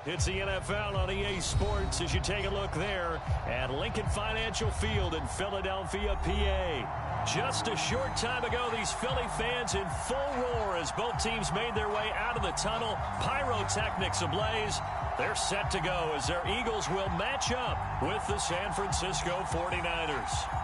It's the NFL on EA Sports as you take a look there at Lincoln Financial Field in Philadelphia, PA. Just a short time ago, these Philly fans in full roar as both teams made their way out of the tunnel. Pyrotechnics ablaze. They're set to go as their Eagles will match up with the San Francisco 49ers.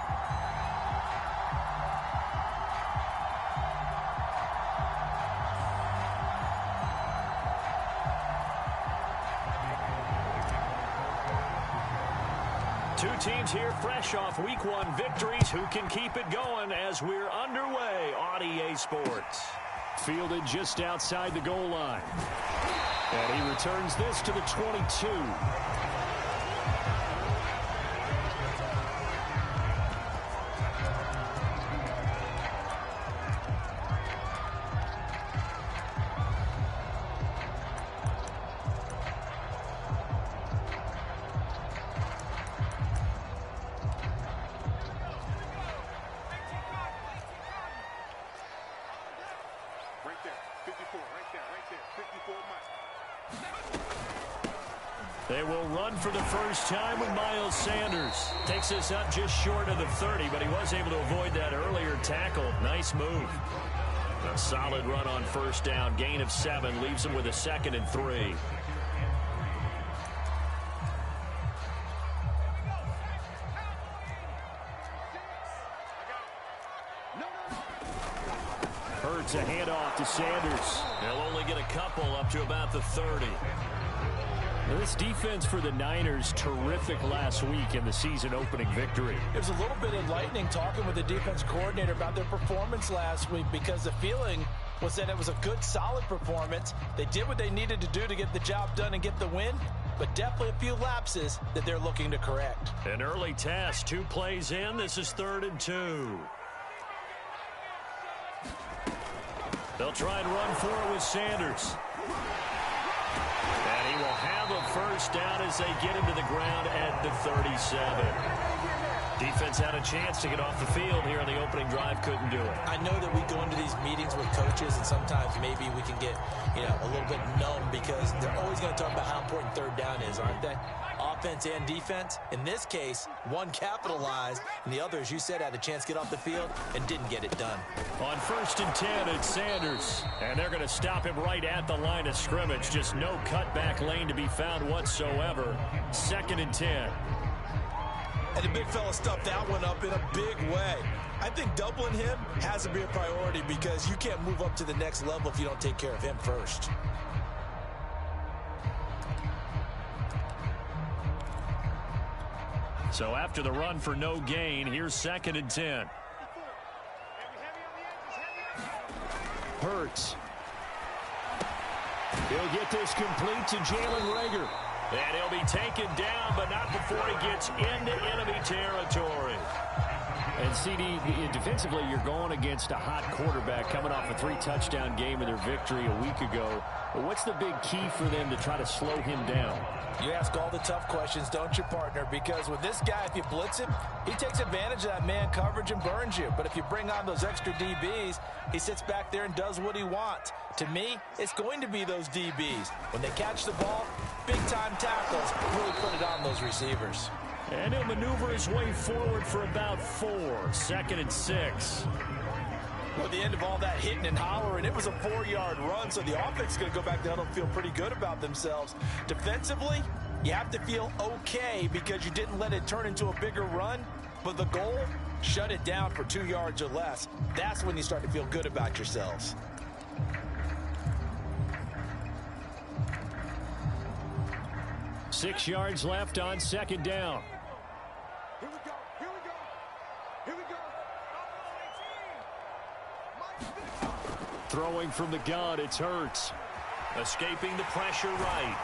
Two teams here fresh off Week 1 victories who can keep it going as we're underway on EA Sports. Fielded just outside the goal line. And he returns this to the 22. They will run for the first time with Miles Sanders. Takes us up just short of the 30, but he was able to avoid that earlier tackle. Nice move. A solid run on first down. Gain of 7 leaves him with a 2nd and 3. Hurts a handoff to Sanders. They'll only get a couple up to about the 30. Now this defense for the Niners, terrific last week in the season-opening victory. It was a little bit enlightening talking with the defense coordinator about their performance last week because the feeling was that it was a good, solid performance. They did what they needed to do to get the job done and get the win, but definitely a few lapses that they're looking to correct. An early test, 2 plays in. This is 3rd and 2. They'll try and run for it with Sanders. And he will have a first down as they get him to the ground at the 37. Defense had a chance to get off the field here on the opening drive, couldn't do it. I know that we go into these meetings with coaches, and sometimes maybe we can get, a little bit numb because they're always going to talk about how important 3rd down is, aren't they? Offense and defense. In this case, one capitalized, and the other, as you said, had a chance to get off the field and didn't get it done. On 1st and 10, it's Sanders. And they're going to stop him right at the line of scrimmage. Just no cutback lane to be found whatsoever. 2nd and 10. And the big fella stuffed that one up in a big way. I think doubling him has to be a priority because you can't move up to the next level if you don't take care of him first. So after the run for no gain, here's 2nd and 10. Hurts. He'll get this complete to Jalen Reagor. And he'll be taken down, but not before he gets into enemy territory. And, CD, defensively, you're going against a hot quarterback coming off a 3-touchdown game in their victory a week ago. But what's the big key for them to try to slow him down? You ask all the tough questions, don't you, partner? Because with this guy, if you blitz him, he takes advantage of that man coverage and burns you. But if you bring on those extra DBs, he sits back there and does what he wants. To me, it's going to be those DBs. When they catch the ball, big-time tackles really put it on those receivers. And he'll maneuver his way forward for about 4. 2nd and 6. Well, at the end of all that hitting and hollering, it was a 4-yard run, so the offense is going to go back down and feel pretty good about themselves. Defensively, you have to feel okay because you didn't let it turn into a bigger run, but the goal, shut it down for 2 yards or less. That's when you start to feel good about yourselves. Six yards left on 2nd down. Here we go. Here we go. Here we go. Throwing from the gun, it's Hurts. Escaping the pressure right.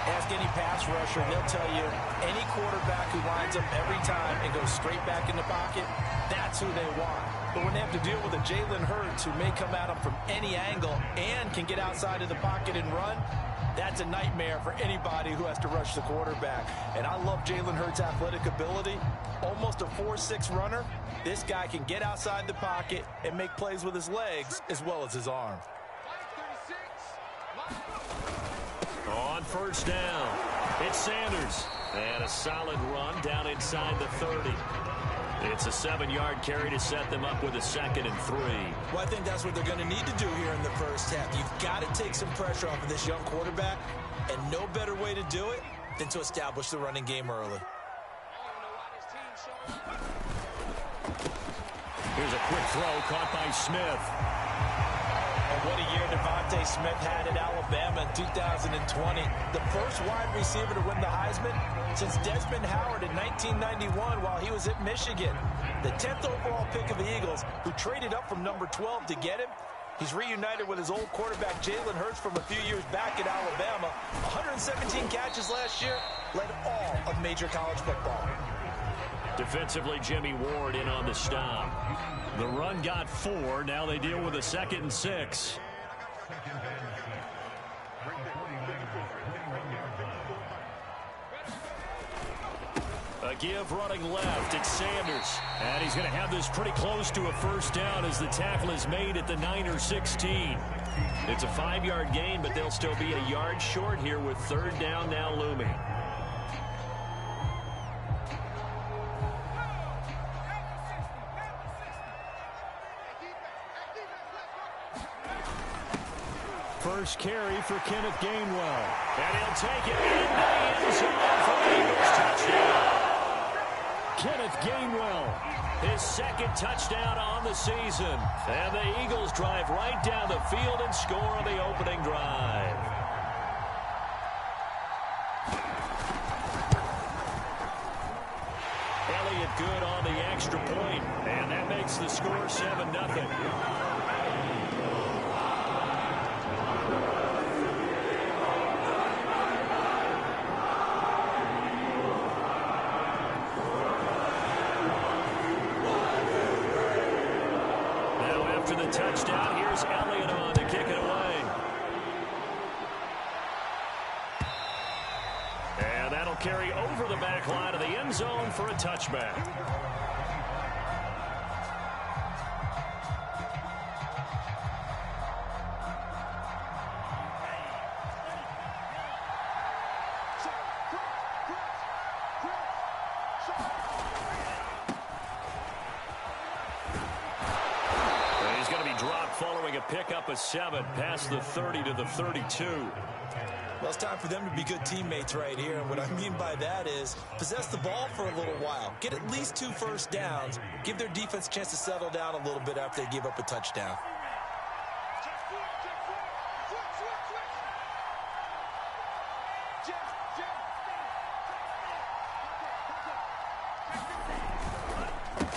Ask any pass rusher, and they'll tell you any quarterback who lines up every time and goes straight back in the pocket, that's who they want. But when they have to deal with a Jalen Hurts who may come at them from any angle and can get outside of the pocket and run, that's a nightmare for anybody who has to rush the quarterback. And I love Jalen Hurts' athletic ability. Almost a 4.6 runner. This guy can get outside the pocket and make plays with his legs as well as his arm. first down. It's Sanders. And a solid run down inside the 30. It's a 7-yard carry to set them up with a 2nd and 3. Well, I think that's what they're going to need to do here in the first half. You've got to take some pressure off of this young quarterback, and no better way to do it than to establish the running game early. Here's a quick throw caught by Smith. And what a year Devontae Smith had at Alabama in 2020. The first wide receiver to win the Heisman since Desmond Howard in 1991 while he was at Michigan. The 10th overall pick of the Eagles, who traded up from number 12 to get him. He's reunited with his old quarterback Jalen Hurts from a few years back at Alabama. 117 catches last year, led all of major college football. Defensively, Jimmy Ward in on the stop. The run got 4. Now they deal with a 2nd and 6. A give running left. It's Sanders. And he's going to have this pretty close to a first down as the tackle is made at the Niner 16. It's a 5-yard gain, but they'll still be a yard short here with 3rd down now looming. First carry for Kenneth Gainwell. And he'll take it into the end zone for the Eagles touchdown. Kenneth Gainwell, his 2nd touchdown on the season. And the Eagles drive right down the field and score on the opening drive. Elliott good on the extra point, and that makes the score 7-0. Touchdown. Here's Elliott on to kick it away. And that'll carry over the back line of the end zone for a touchback. Following a pickup of 7 past the 30 to the 32. Well, it's time for them to be good teammates right here. And what I mean by that is possess the ball for a little while. Get at least 2 first downs. Give their defense a chance to settle down a little bit after they give up a touchdown.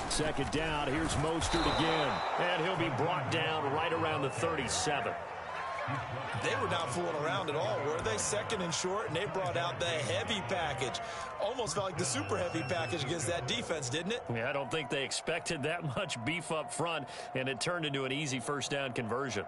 Second down, here's Mostert again. And he'll be brought down right around the 37. They were not fooling around at all, were they? 2nd and short, and they brought out the heavy package. Almost felt like the super heavy package against that defense, didn't it? Yeah, I don't think they expected that much beef up front, and it turned into an easy first down conversion.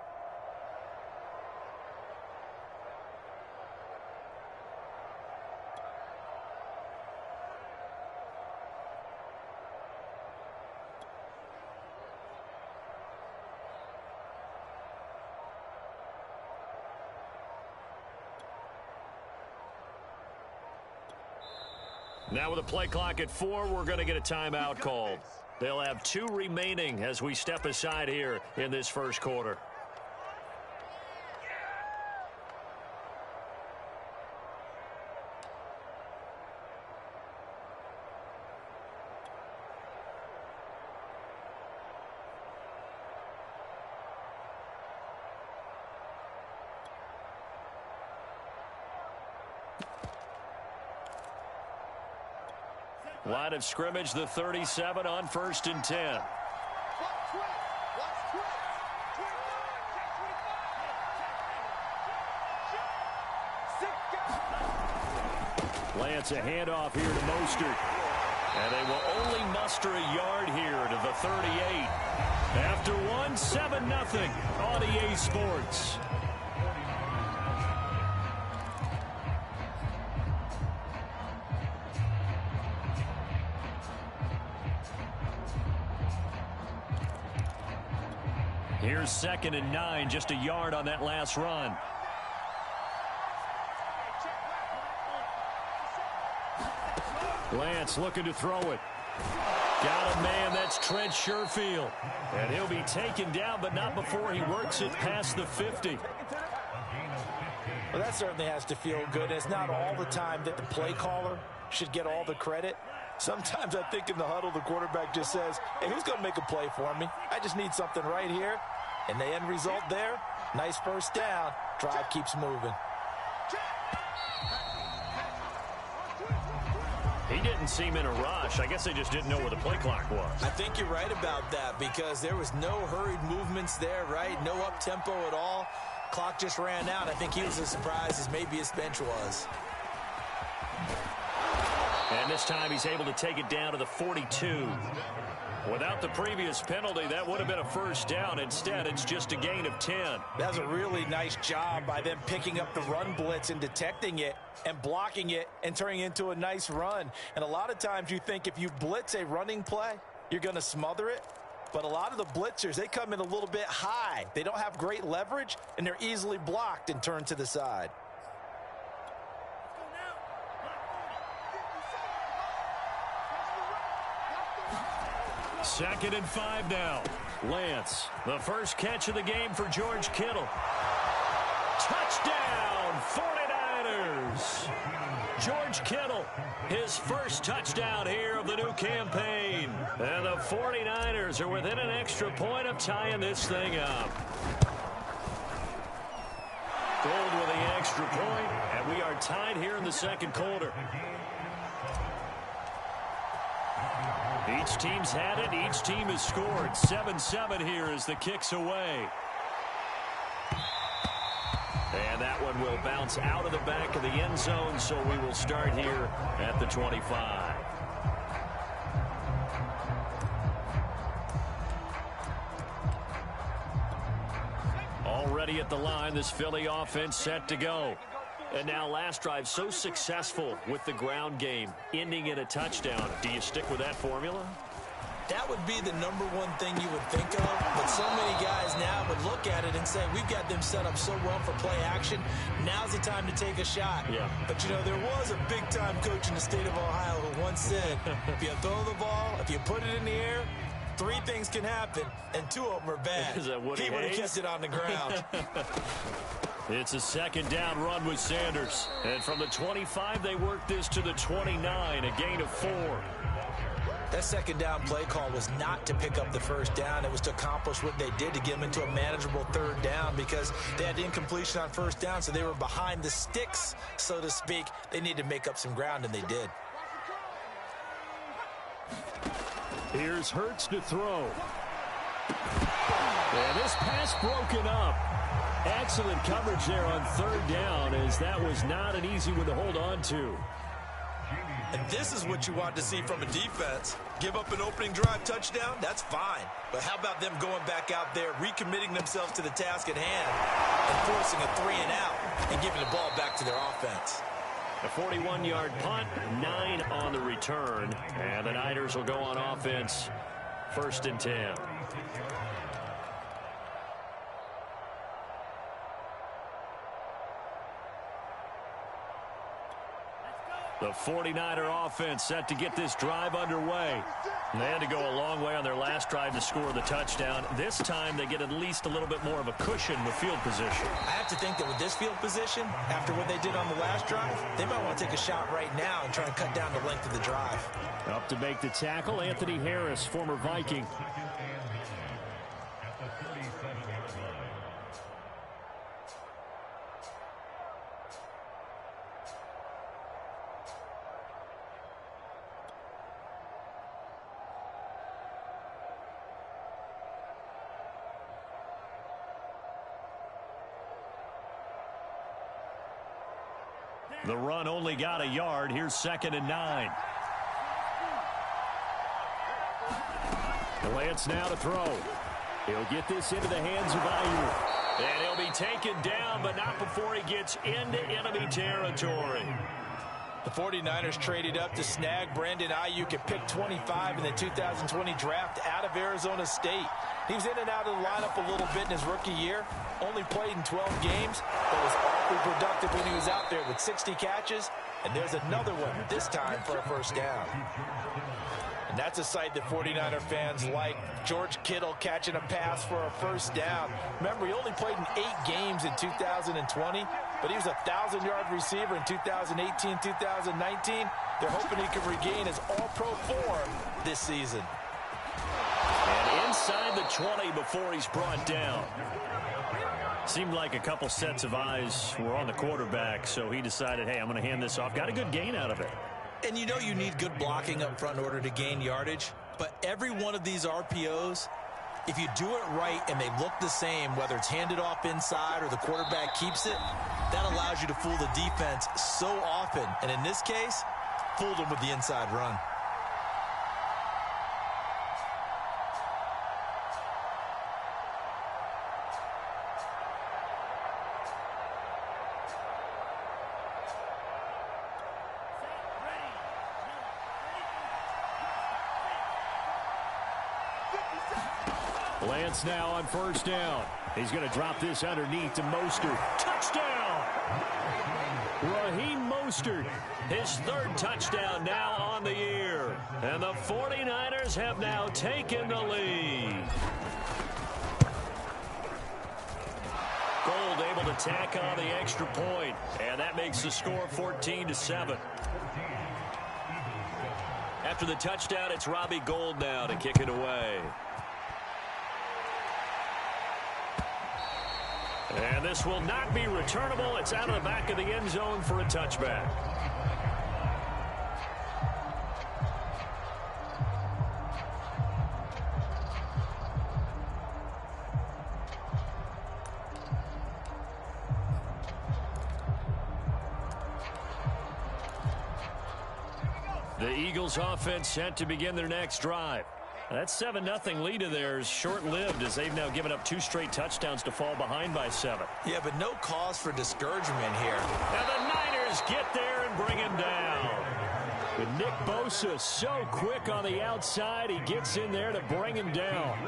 Now with a play clock at 4, we're going to get a timeout called. They'll have 2 remaining as we step aside here in this first quarter. Line of scrimmage, the 37 on 1st and 10. Lance a handoff here to Mostert. And they will only muster a yard here to the 38. After 1, 7-0 on EA Sports. Here's 2nd and 9, just a yard on that last run. Lance looking to throw it. Got a man, that's Trent Sherfield. And he'll be taken down, but not before he works it past the 50. Well, that certainly has to feel good. It's not all the time that the play caller should get all the credit. Sometimes I think in the huddle, the quarterback just says, hey, who's going to make a play for me? I just need something right here. And the end result there, nice first down. Drive keeps moving. He didn't seem in a rush. I guess they just didn't know where the play clock was. I think you're right about that because there was no hurried movements there, right? No up-tempo at all. Clock just ran out. I think he was as surprised as maybe his bench was. And this time he's able to take it down to the 42. Without the previous penalty, that would have been a first down. Instead, it's just a gain of 10. That was a really nice job by them picking up the run blitz and detecting it and blocking it and turning it into a nice run. And a lot of times you think if you blitz a running play, you're going to smother it. But a lot of the blitzers, they come in a little bit high. They don't have great leverage, and they're easily blocked and turned to the side. Second and 5 now. Lance, the first catch of the game for George Kittle. Touchdown, 49ers. George Kittle, his first touchdown here of the new campaign. And the 49ers are within an extra point of tying this thing up. Gold with the extra point, and we are tied here in the second quarter. Each team's had it. Each team has scored. 7-7 here as the kick's away. And that one will bounce out of the back of the end zone, so we will start here at the 25. Already at the line, this Philly offense set to go. And now last drive so successful with the ground game, ending in a touchdown. Do you stick with that formula? That would be the number one thing you would think of, but so many guys now would look at it and say, we've got them set up so well for play action. Now's the time to take a shot. Yeah. But, you know, there was a big-time coach in the state of Ohio who once said, if you throw the ball, if you put it in the air, 3 things can happen, and 2 of them are bad. Is that Woody He would have Hayes? kissed it on the ground. It's a second down run with Sanders. And from the 25, they work this to the 29, a gain of 4. That second down play call was not to pick up the first down. It was to accomplish what they did to get them into a manageable third down because they had incompletion on first down, so they were behind the sticks, so to speak. They needed to make up some ground, and they did. Here's Hurts to throw. And this pass broken up. Excellent coverage there on third down, as that was not an easy one to hold on to. And this is what you want to see from a defense. Give up an opening drive touchdown, that's fine. But how about them going back out there, recommitting themselves to the task at hand, and forcing a 3-and-out, and giving the ball back to their offense. A 41-yard punt, 9 on the return. And the Niners will go on offense, 1st and 10. The 49er offense set to get this drive underway. They had to go a long way on their last drive to score the touchdown. This time they get at least a little bit more of a cushion with field position. I have to think that with this field position, after what they did on the last drive, they might want to take a shot right now and try and cut down the length of the drive. Up to make the tackle, Anthony Harris, former Viking. The run only got a yard. Here's 2nd and 9. Lance now to throw. He'll get this into the hands of Aiyuk. And he'll be taken down, but not before he gets into enemy territory. The 49ers traded up to snag Brandon Ayuk at pick 25 in the 2020 draft out of Arizona State. He was in and out of the lineup a little bit in his rookie year. Only played in 12 games, but was awfully productive when he was out there with 60 catches. And there's another one, this time for a first down. And that's a sight that 49er fans like. George Kittle catching a pass for a first down. Remember, he only played in 8 games in 2020, but he was a 1,000-yard receiver in 2018, 2019. They're hoping he can regain his all-pro form this season. And inside the 20 before he's brought down. Seemed like a couple sets of eyes were on the quarterback, so he decided, hey, I'm going to hand this off. Got a good gain out of it. And you know you need good blocking up front in order to gain yardage. But every one of these RPOs, if you do it right and they look the same, whether it's handed off inside or the quarterback keeps it, that allows you to fool the defense so often. And in this case, fooled them with the inside run. Lance now on first down. He's going to drop this underneath to Mostert. Touchdown! Raheem Mostert, his 3rd touchdown now on the year. And the 49ers have now taken the lead. Gold able to tack on the extra point, and that makes the score 14-7. After the touchdown, it's Robbie Gould now to kick it away. And this will not be returnable. It's out of the back of the end zone for a touchback. The Eagles offense set to begin their next drive. That 7-0 lead of theirs short-lived as they've now given up 2 straight touchdowns to fall behind by 7. Yeah, but no cause for discouragement here. And the Niners get there and bring him down. But Nick Bosa so quick on the outside, he gets in there to bring him down.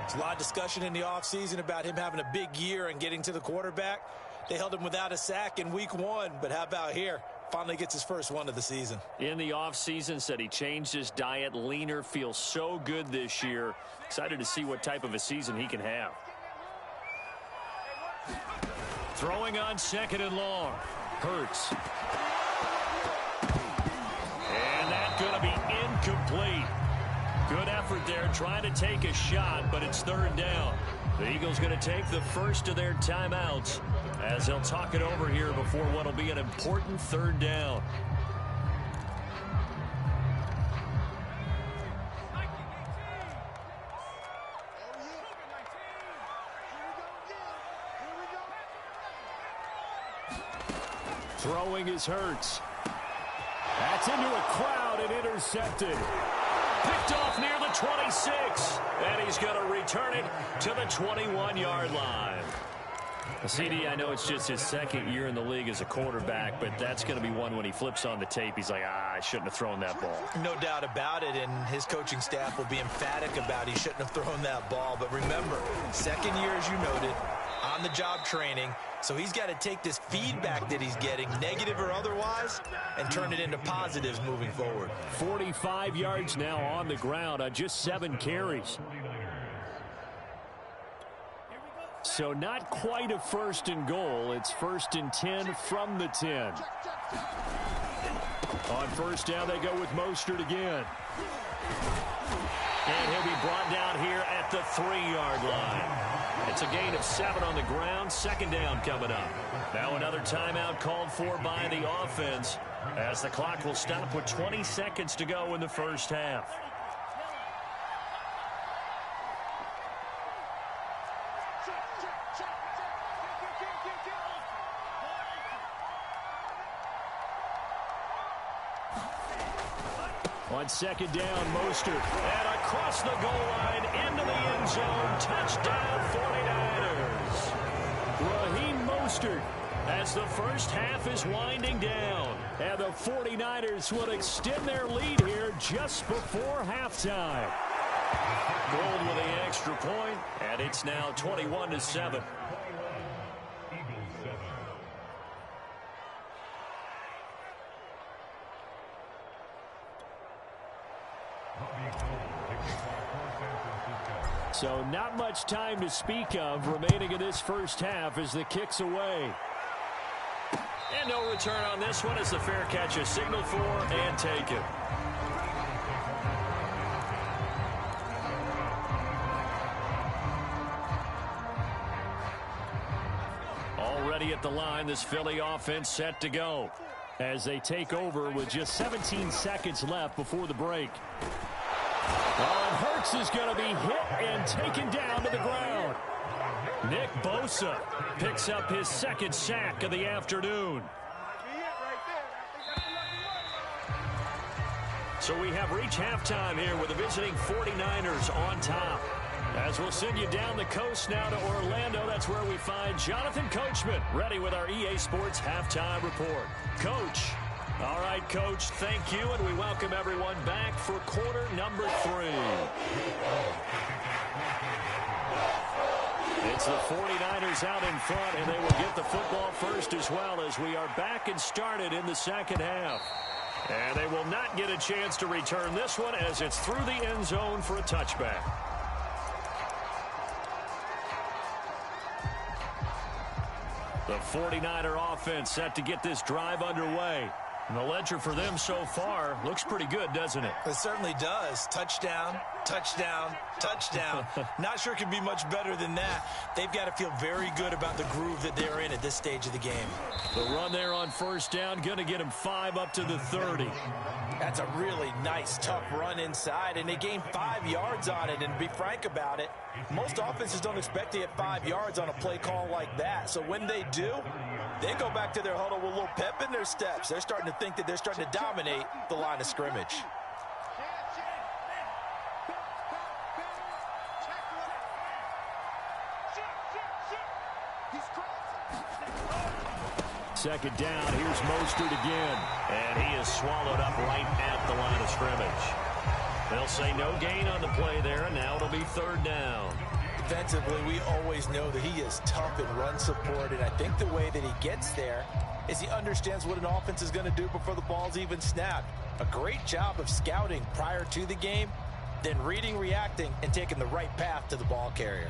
There's a lot of discussion in the offseason about him having a big year and getting to the quarterback. They held him without a sack in week 1, but how about here? Finally gets his first one of the season. In the offseason, said he changed his diet, leaner, feels so good this year. Excited to see what type of a season he can have. Throwing on 2nd and long. Hurts. And that's going to be incomplete. Good effort there, trying to take a shot, but it's 3rd down. The Eagles going to take the first of their timeouts as they'll talk it over here before what will be an important 3rd down. Throwing is Hurts. That's into a crowd and intercepted. Picked off near the 26. And he's going to return it to the 21-yard line. CD, I know it's just his 2nd year in the league as a quarterback, but that's going to be one when he flips on the tape. He's like, I shouldn't have thrown that ball. No doubt about it, and his coaching staff will be emphatic about he shouldn't have thrown that ball. But remember, 2nd year, as you noted, on-the-job training. So he's got to take this feedback that he's getting, negative or otherwise, and turn it into positives moving forward. 45 yards now on the ground on just 7 carries. So not quite a 1st and goal. It's 1st and 10 from the 10. On 1st down, they go with Mostert again. And he'll be brought down here at the 3-yard line. It's a gain of 7 on the ground. 2nd down coming up. Now another timeout called for by the offense as the clock will stop with 20 seconds to go in the first half. On 2nd down, Mostert. And across the goal line into the end zone. Touchdown, 49ers. Raheem Mostert as the first half is winding down. And the 49ers will extend their lead here just before halftime. Gold with the extra point, and it's now 21-7. So not much time to speak of remaining in this first half as the kick's away. And no return on this one as the fair catch is signaled for and taken. Already at the line, this Philly offense set to go as they take over with just 17 seconds left before the break. Oh, and Hurts is going to be hit and taken down to the ground. Nick Bosa picks up his second sack of the afternoon. So we have reached halftime here with the visiting 49ers on top. As we'll send you down the coast now to Orlando, that's where we find Jonathan Coachman ready with our EA Sports Halftime Report. Coach. All right, Coach, thank you, and we welcome everyone back for quarter number 3. It's the 49ers out in front, and they will get the football first as well as we are back and started in the second half. And they will not get a chance to return this one as it's through the end zone for a touchback. The 49er offense set to get this drive underway. And the ledger for them so far looks pretty good, doesn't it? It certainly does. Touchdown, touchdown, touchdown. Not sure it can be much better than that. They've got to feel very good about the groove that they're in at this stage of the game. The run there on first down, going to get him 5 up to the 30. That's a really nice, tough run inside, and they gained 5 yards on it. And to be frank about it, most offenses don't expect to get 5 yards on a play call like that. So when they do, they go back to their huddle with a little pep in their steps. They're starting to think that they're starting to dominate the line of scrimmage. Second down, here's Mostert again. And he is swallowed up right at the line of scrimmage. They'll say no gain on the play there, and now it'll be third down. Defensively, we always know that he is tough in run support, and I think the way that he gets there is he understands what an offense is going to do before the ball's even snapped. A great job of scouting prior to the game, then reading, reacting, and taking the right path to the ball carrier.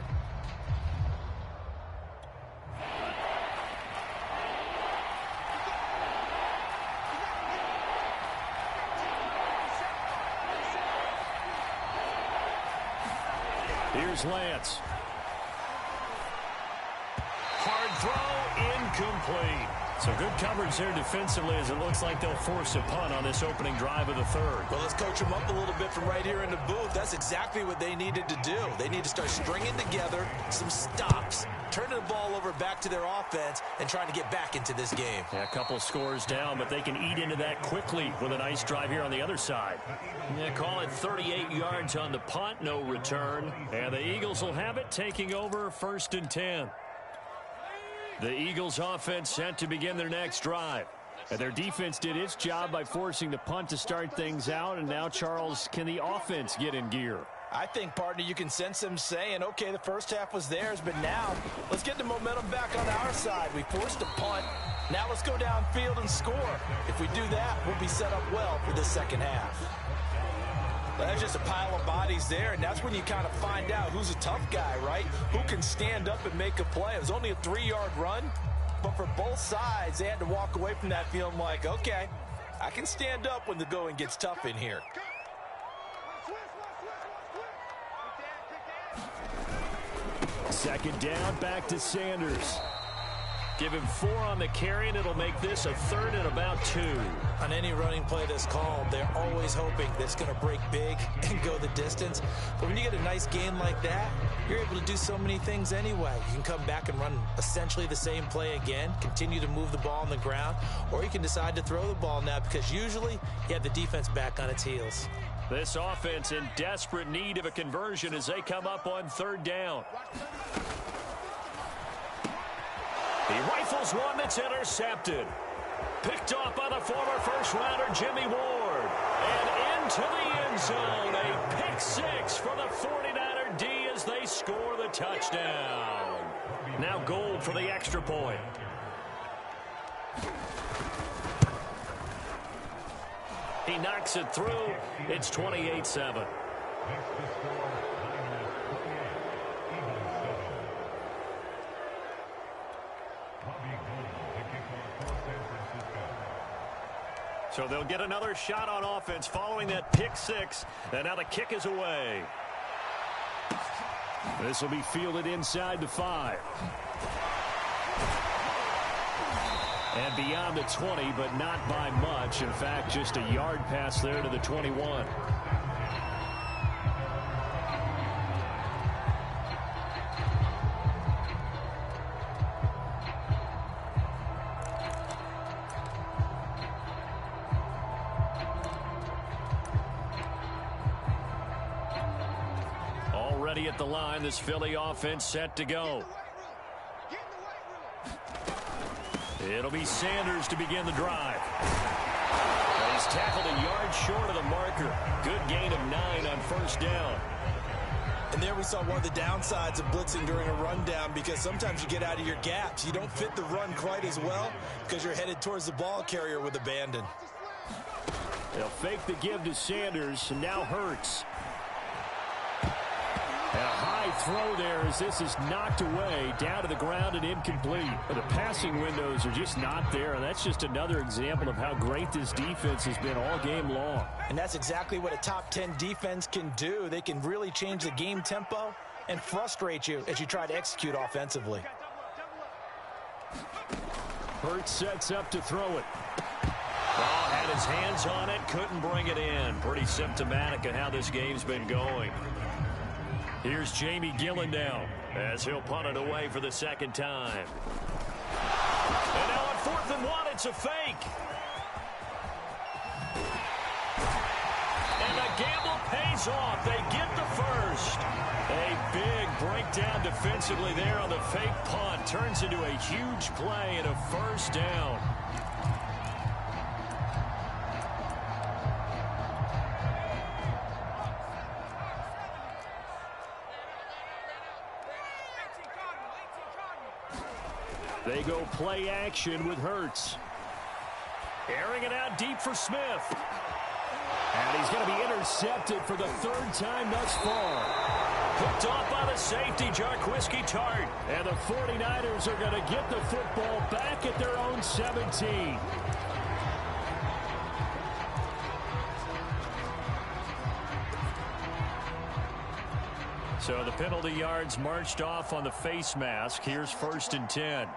Here's Lance. Hard throw, incomplete. So good coverage there defensively as it looks like they'll force a punt on this opening drive of the third. Well, let's coach them up a little bit from right here in the booth. That's exactly what they needed to do. They need to start stringing together some stops, turning the ball over back to their offense, and trying to get back into this game. Yeah, a couple scores down, but they can eat into that quickly with a nice drive here on the other side. Yeah, call it 38 yards on the punt, no return. And the Eagles will have it, taking over 1st and 10. The Eagles offense set to begin their next drive. And their defense did its job by forcing the punt to start things out. And now, Charles, can the offense get in gear? I think, partner, you can sense them saying, okay, the first half was theirs, but now let's get the momentum back on our side. We forced a punt. Now let's go downfield and score. If we do that, we'll be set up well for the second half. There's just a pile of bodies there, and that's when you kind of find out who's a tough guy, right? Who can stand up and make a play. It was only a 3-yard run, but for both sides, they had to walk away from that feeling like, okay, I can stand up when the going gets tough in here. Second down, back to Sanders. Give him 4 on the carry, and it'll make this a 3rd and about 2. On any running play that's called, they're always hoping that it's going to break big and go the distance. But when you get a nice gain like that, you're able to do so many things anyway. You can come back and run essentially the same play again, continue to move the ball on the ground, or you can decide to throw the ball now because usually you have the defense back on its heels. This offense in desperate need of a conversion as they come up on 3rd down. He rifles one that's intercepted. Picked off by the former first-rounder Jimmy Ward. And into the end zone. A pick six for the 49er D as they score the touchdown. Now Gould for the extra point. He knocks it through. It's 28-7. So they'll get another shot on offense following that pick six. And now the kick is away. This will be fielded inside the 5. And beyond the 20, but not by much. In fact, just a yard pass there to the 21. Already at the line, this Philly offense set to go. It'll be Sanders to begin the drive. He's tackled a yard short of the marker. Good gain of 9 on first down. And there we saw one of the downsides of blitzing during a rundown, because sometimes you get out of your gaps. You don't fit the run quite as well because you're headed towards the ball carrier with abandon. They'll fake the give to Sanders, and now Hurts. And a high throw there as this is knocked away, down to the ground and incomplete. But the passing windows are just not there, and that's just another example of how great this defense has been all game long. And that's exactly what a top 10 defense can do. They can really change the game tempo and frustrate you as you try to execute offensively. Hurts sets up to throw it. Oh, had his hands on it, couldn't bring it in. Pretty symptomatic of how this game's been going. Here's Jamie Gillen now as he'll punt it away for the second time. And now on 4th and 1, it's a fake. And the gamble pays off. They get the first. A big breakdown defensively there on the fake punt. Turns into a huge play and a first down. They go play action with Hurts. Airing it out deep for Smith. And he's going to be intercepted for the 3rd time thus far. Hooked off by the safety, Jarquiski Tart. And the 49ers are going to get the football back at their own 17. So the penalty yards marched off on the face mask. Here's 1st and 10.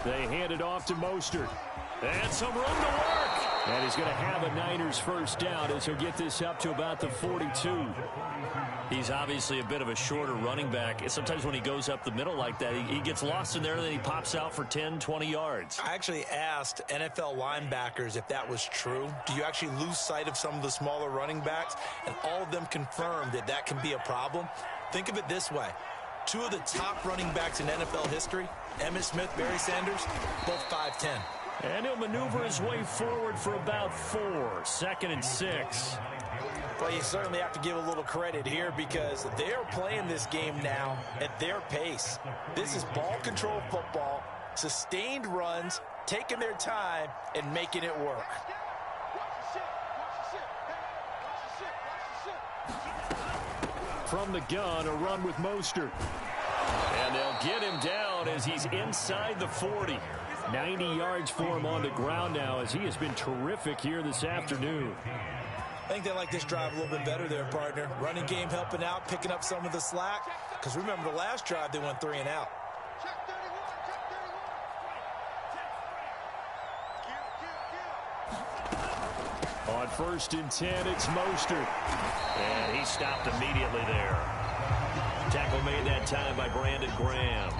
They hand it off to Mostert. And some room to work. And he's going to have a Niners first down as he'll get this up to about the 42. He's obviously a bit of a shorter running back. Sometimes when he goes up the middle like that, he gets lost in there and then he pops out for 10, 20 yards. I actually asked NFL linebackers if that was true. Do you actually lose sight of some of the smaller running backs? And all of them confirmed that that can be a problem. Think of it this way. 2 of the top running backs in NFL history, Emmitt Smith, Barry Sanders, both 5'10". And he'll maneuver his way forward for about 4. 2nd and 6. Well, you certainly have to give a little credit here because they're playing this game now at their pace. This is ball control football, sustained runs, taking their time, and making it work. From the gun, a run with Mostert. And they'll get him down as he's inside the 40. 90 yards for him on the ground now as he has been terrific here this afternoon. I think they like this drive a little bit better there, partner. Running game helping out, picking up some of the slack. Because remember, the last drive, they went 3 and out. On 1st and 10, it's Mostert. And he stopped immediately there. Tackle made that time by Brandon Graham.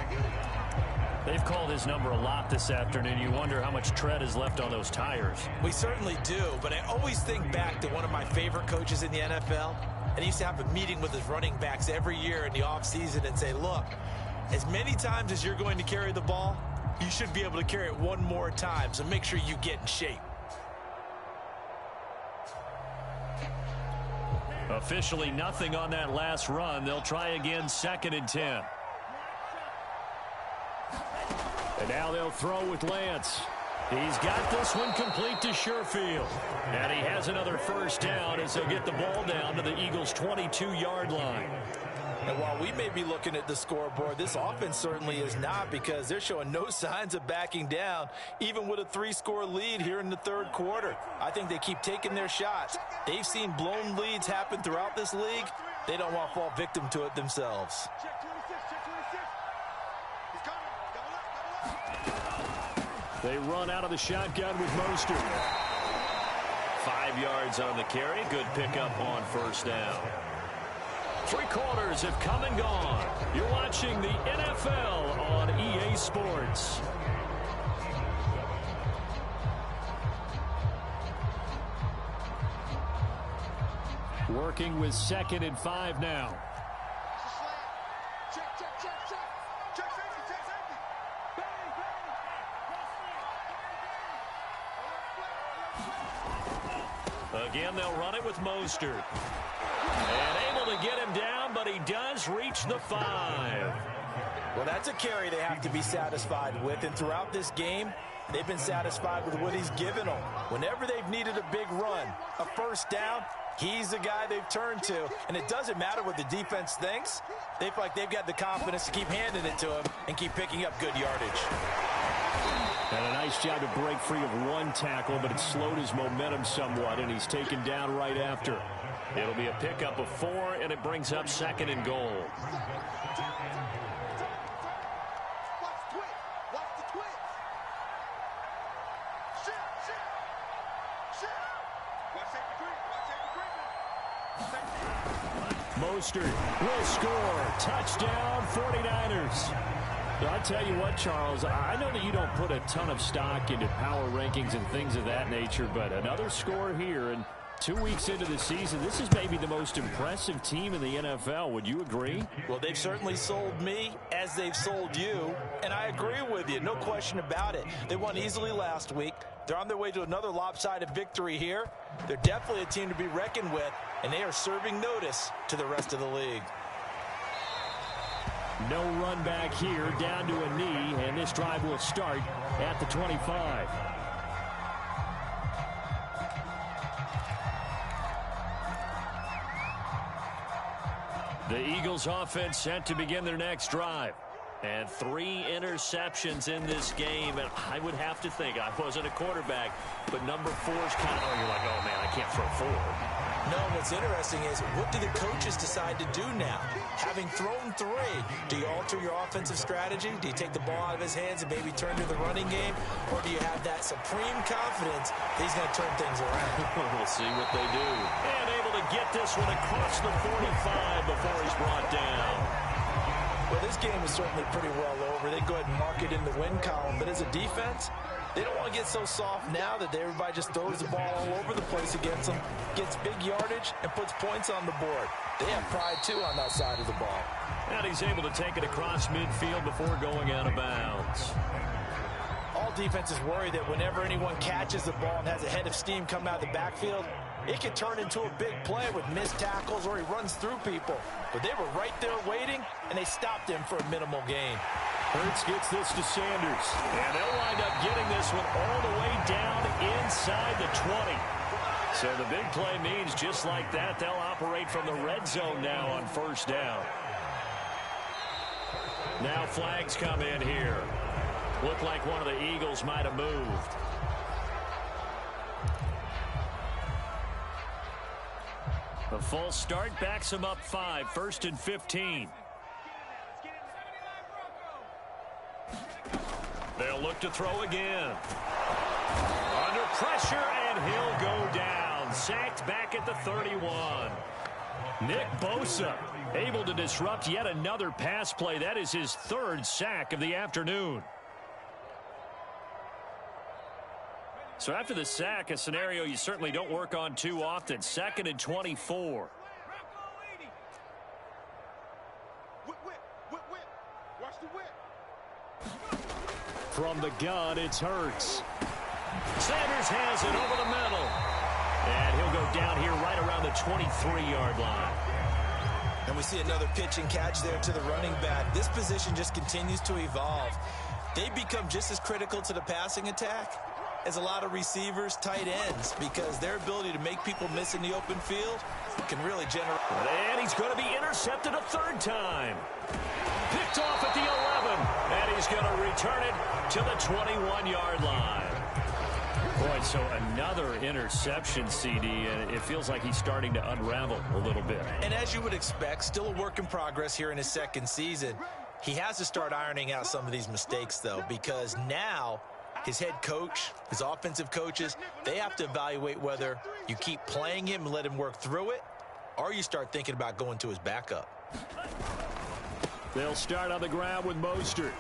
They've called his number a lot this afternoon. You wonder how much tread is left on those tires. We certainly do, but I always think back to one of my favorite coaches in the NFL, and he used to have a meeting with his running backs every year in the offseason and say, look, as many times as you're going to carry the ball, you should be able to carry it one more time, so make sure you get in shape. Officially nothing on that last run. They'll try again, 2nd and 10. And now they'll throw with Lance. He's got this one complete to Sherfield. And he has another first down as they'll get the ball down to the Eagles' 22-yard line. And while we may be looking at the scoreboard, this offense certainly is not, because they're showing no signs of backing down, even with a 3-score lead here in the third quarter. I think they keep taking their shots. They've seen blown leads happen throughout this league. They don't want to fall victim to it themselves. Check 26, check 26. He's coming. Double up. They run out of the shotgun with Mostert. 5 yards on the carry. Good pickup on first down. 3 quarters have come and gone. You're watching the NFL on EA Sports. Working with 2nd and 5 now. Check, check, check, check. Check safety, check safety. Bang, bang. Again, they'll run it with Mostert. And able to get him down, but he does reach the 5. Well, that's a carry they have to be satisfied with, and throughout this game, they've been satisfied with what he's given them. Whenever they've needed a big run, a first down, he's the guy they've turned to, and it doesn't matter what the defense thinks. They feel like they've got the confidence to keep handing it to him and keep picking up good yardage. And a nice job to break free of 1 tackle, but it slowed his momentum somewhat, and he's taken down right after. It'll be a pickup of 4, and it brings up 2nd and goal. Watch the twitch. Watch the twitch. Shit, shit. Shit. Watch safety green. Watch safety green. Mostert will score. Touchdown, 49ers. I'll tell you what, Charles, I know that you don't put a ton of stock into power rankings and things of that nature, but another score here, and 2 weeks into the season, this is maybe the most impressive team in the NFL. Would you agree? Well, they've certainly sold me as they've sold you, and I agree with you, no question about it. They won easily last week. They're on their way to another lopsided victory here. They're definitely a team to be reckoned with, and they are serving notice to the rest of the league. No run back here, down to a knee, and this drive will start at the 25. The Eagles offense set to begin their next drive. And 3 interceptions in this game. And I would have to think, I wasn't a quarterback, but number 4 is kind of, you're like, oh, man, I can't throw 4. No, what's interesting is, what do the coaches decide to do now? Having thrown 3, do you alter your offensive strategy? Do you take the ball out of his hands and maybe turn to the running game? Or do you have that supreme confidence that he's going to turn things around? We'll see what they do. And able to get this one across the 45 before he's brought down. Well, this game is certainly pretty well over. They go ahead and mark it in the win column. But as a defense, they don't want to get so soft now that everybody just throws the ball all over the place against them, gets big yardage, and puts points on the board. They have pride, too, on that side of the ball. And he's able to take it across midfield before going out of bounds. All defenses worry that whenever anyone catches the ball and has a head of steam come out of the backfield, it can turn into a big play with missed tackles or he runs through people. But they were right there waiting, and they stopped him for a minimal gain. Hurts gets this to Sanders. And they'll wind up getting this one all the way down inside the 20. So the big play means just like that, they'll operate from the red zone now on first down. Now flags come in here. Looked like one of the Eagles might have moved. The false start backs him up 5, 1st and 15. They'll look to throw again. Under pressure, and he'll go down. Sacked back at the 31. Nick Bosa able to disrupt yet another pass play. That is his 3rd sack of the afternoon. So after the sack, a scenario you certainly don't work on too often. 2nd and 24. From the gun, it's Hurts. Sanders has it over the middle. And he'll go down here right around the 23-yard line. And we see another pitch and catch there to the running back. This position just continues to evolve. They become just as critical to the passing attack as a lot of receivers, tight ends, because their ability to make people miss in the open field can really generate. And he's going to be intercepted a third time. Picked off at the 11. And he's going to return it to the 21-yard line. Boy, so another interception, CD, and it feels like he's starting to unravel a little bit. And as you would expect, still a work in progress here in his second season. He has to start ironing out some of these mistakes, though, because now his head coach, his offensive coaches, they have to evaluate whether you keep playing him and let him work through it, or you start thinking about going to his backup. They'll start on the ground with Mostert.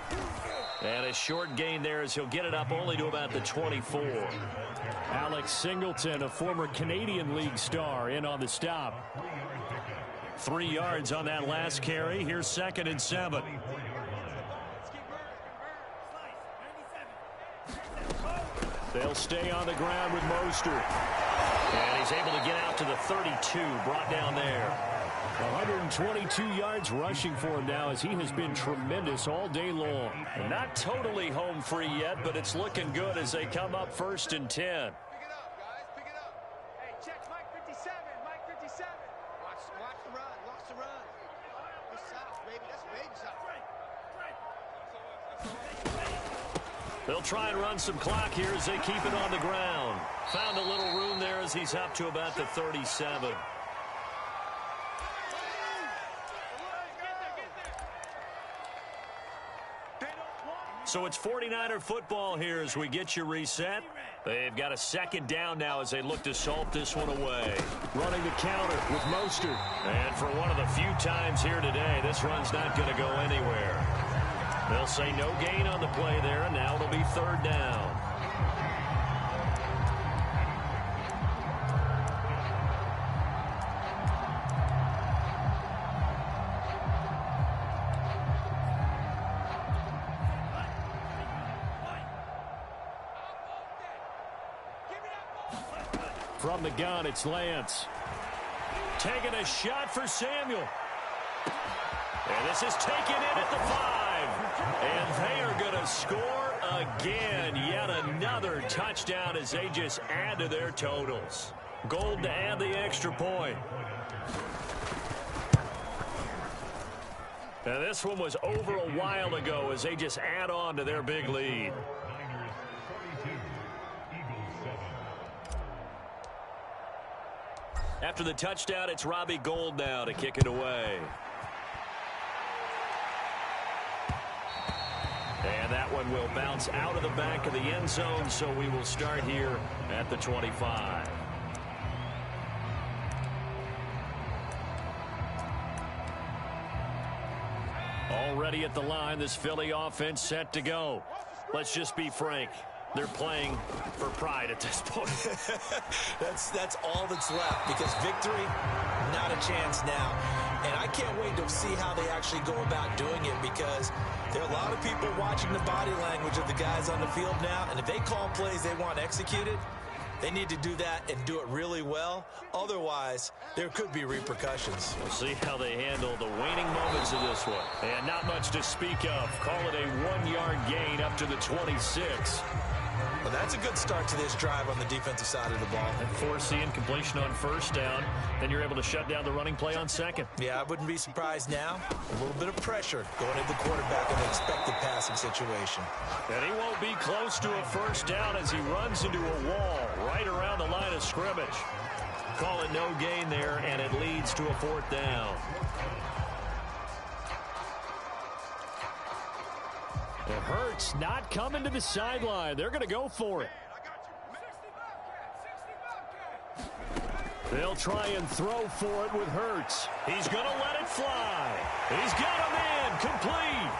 And a short gain there as he'll get it up only to about the 24. Alex Singleton, a former Canadian League star, in on the stop. 3 yards on that last carry. Here's 2nd and 7. They'll stay on the ground with Mostert. And he's able to get out to the 32, brought down there. 122 yards rushing for him now as he has been tremendous all day long. And not totally home free yet, but it's looking good as they come up 1st and 10. Pick it up, guys. Pick it up. Hey, check Mike 57. Mike 57. Watch the run. Watch the run. Good south, baby. That's big south. They'll try and run some clock here as they keep it on the ground. Found a little room there as he's up to about the 37. So it's 49er football here as we get you reset. They've got a 2nd down now as they look to salt this one away. Running the counter with Mostert. And for one of the few times here today, this run's not going to go anywhere. They'll say no gain on the play there, and now it'll be 3rd down. From the gun, it's Lance. Taking a shot for Samuel. And this is taken in at the 5. And they are going to score again. Yet another touchdown as they just add to their totals. Gold to add the extra point. And this one was over a while ago as they just add on to their big lead. After the touchdown, it's Robbie Gould now to kick it away. And that one will bounce out of the back of the end zone, so we will start here at the 25. Already at the line, this Philly offense set to go. Let's just be frank. They're playing for pride at this point. That's all that's left, because victory, not a chance now. And I can't wait to see how they actually go about doing it, because there are a lot of people watching the body language of the guys on the field now, and if they call plays they want executed, they need to do that and do it really well. Otherwise, there could be repercussions. We'll see how they handle the waning moments of this one. And not much to speak of. Call it a 1-yard gain up to the 26. Well, that's a good start to this drive on the defensive side of the ball. And force the incompletion on 1st down. Then you're able to shut down the running play on 2nd. Yeah, I wouldn't be surprised now. A little bit of pressure going at the quarterback in the expected passing situation. And he won't be close to a 1st down as he runs into a wall right around the line of scrimmage. Call it no gain there, and it leads to a 4th down. Well, Hurts not coming to the sideline. They're going to go for it. They'll try and throw for it with Hurts. He's going to let it fly. He's got him in. Complete.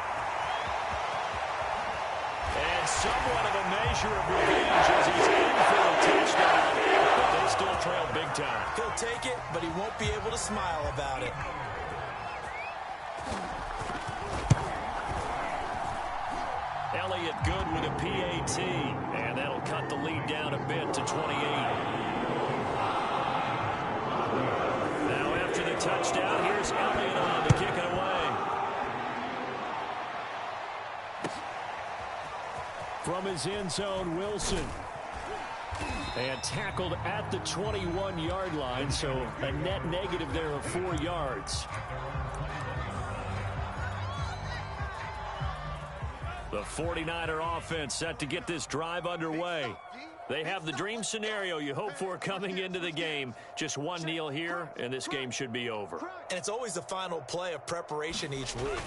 And somewhat of a measure of revenge as he's in for the touchdown. But they still trail big time. He'll take it, but he won't be able to smile about it. Elliott good with PAT. And that'll cut the lead down a bit to 28. Now after the touchdown, here's Elliott on to kick it away. From his end zone, Wilson. And tackled at the 21-yard line, so a net negative there of 4 yards. The 49er offense set to get this drive underway. They have the dream scenario you hope for coming into the game. Just one kneel here, and this game should be over. And it's always the final play of preparation each week.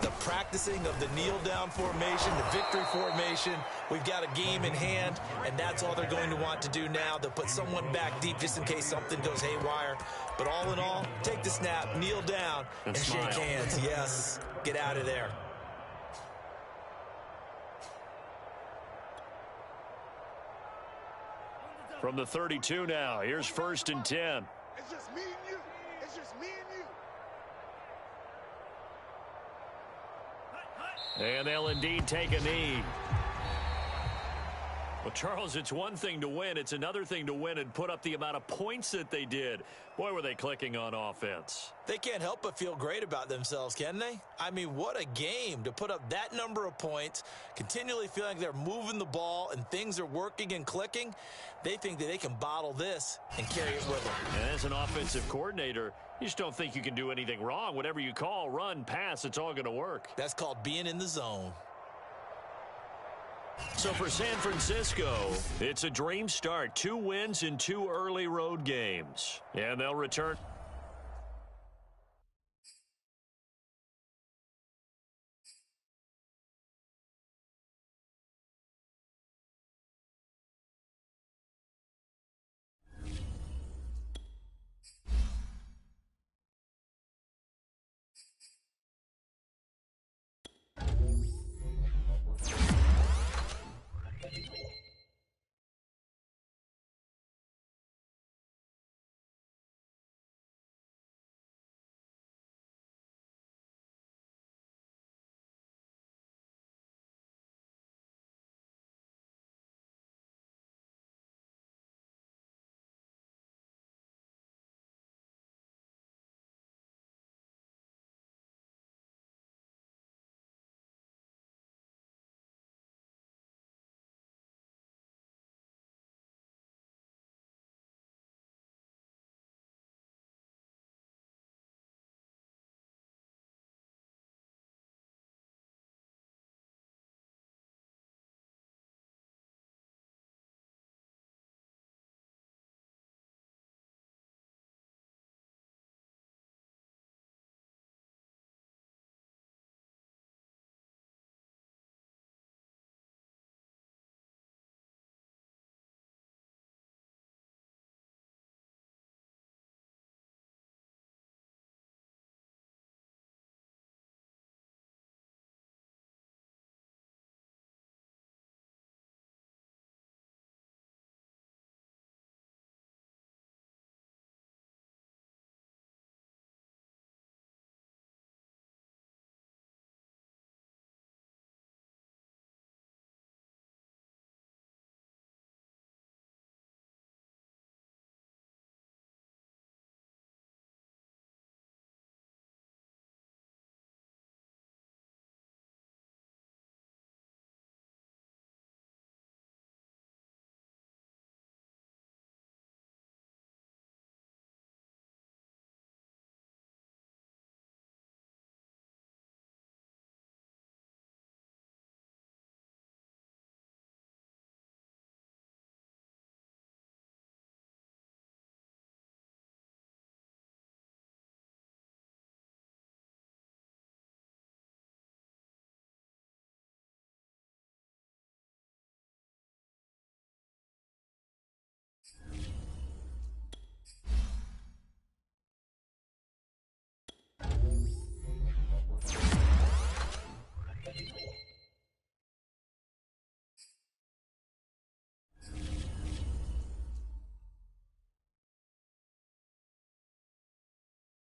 The practicing of the kneel-down formation, the victory formation. We've got a game in hand, and that's all they're going to want to do now. They'll put someone back deep just in case something goes haywire. But all in all, take the snap, kneel down, and shake hands. Yes, get out of there. From the 32 now, here's 1st and 10. It's just me and you. It's just me and you. And they'll indeed take a knee. Well, Charles, it's one thing to win. It's another thing to win and put up the amount of points that they did. Boy, were they clicking on offense. They can't help but feel great about themselves, can they? I mean, what a game to put up that number of points, continually feeling like they're moving the ball and things are working and clicking. They think that they can bottle this and carry it with them. And as an offensive coordinator, you just don't think you can do anything wrong. Whatever you call, run, pass, it's all going to work. That's called being in the zone. So for San Francisco, it's a dream start. 2 wins in 2 early road games. And they'll return.